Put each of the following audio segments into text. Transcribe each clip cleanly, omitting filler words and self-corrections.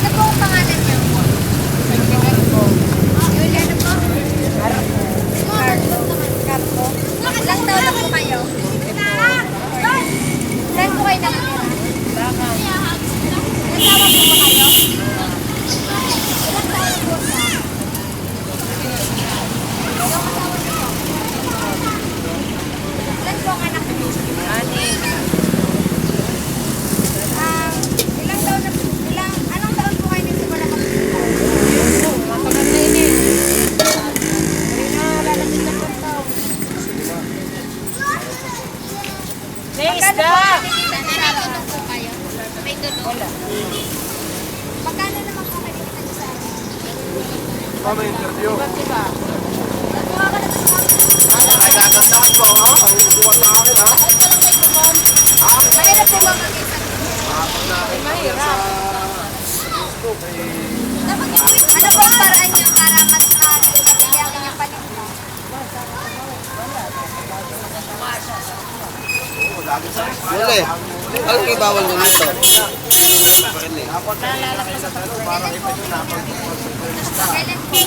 Ano po ang pangalan niyo? Julia, ano po? Carpo. Ilang taon na po kayo? Saan po kayo nakatira? Nagtawa po ba kayo? Ilang taon po siya? Yung asawa niyo po? Ilan po ang anak niyo? Ilang taon na anong taon po kayo nagsimula mag-ipon? Matagal na yun eh. Hindi na lalapit na pang taon. Magkano po kinikita niyo sa araw? Po kayo? May tulong? Wala. Magkano naman po kinikita niyo sa araw? May interview. Iba't iba. Nagkuha ka na ba sa akin? Ay, kakantahan mo, ha? Ang buwan sa akin, ha? Mahirap po ba mag-isa? Mahirap. Ano po ang paraan niyo para mas mabilihan yung paninda? Muli. Anong ibawal mo nito? Kailan po?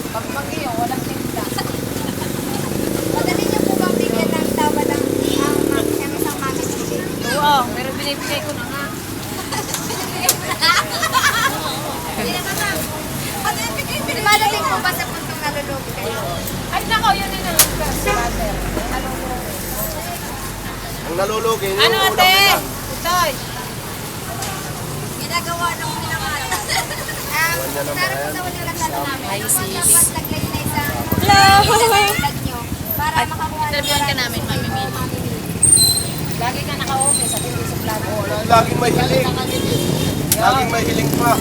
Pag mag-iyo, walang tinda. Madali niyo po bang bigyan ng tawad ang isang mami bibig? Oo, pero binibigay ko na nga. Dumadating po ba sa puntong nalulugi kayo? Ay nako, yun din ang first butter. Ang nalulugi, yung Ano ulam ate? nila. Toy. Ginagawa ng pinakalan. Sarap po sa wala lang lalo namin. Ano po dapat naglagay na isang ilag nyo para makakuha ng Interviewin ka namin, mamimili. Lagi ka naka-office at hindi sa plato. Laging may hiling. Laging may hiling pa.